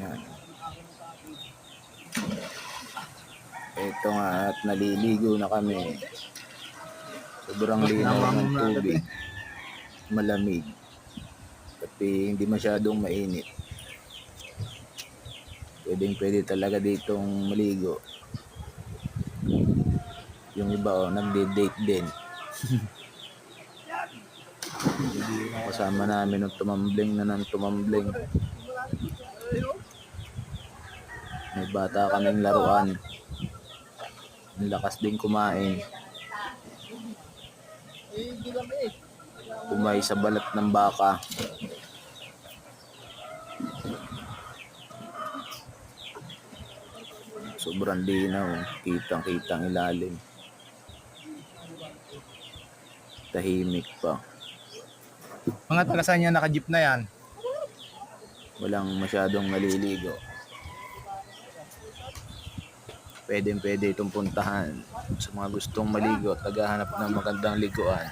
Yan. Ito nga at naliligo na kami. Sobrang linaw ng tubig. Malamig. Pati hindi masyadong mainit. Pwede talaga ditong maligo. Yung iba nagde-date din. Kasama namin ng tumambling. May bata kaming laruan. Ang lakas din kumain. Kumay sa balat ng baka. Sobrang linaw. Kitang-kitang ilalim. Tahimik pa. Mga taga saan yan naka-jeep na yan? Walang masyadong naliligo. Pwede itong puntahan sa mga gustong maligo at naghahanap ng magandang liguan.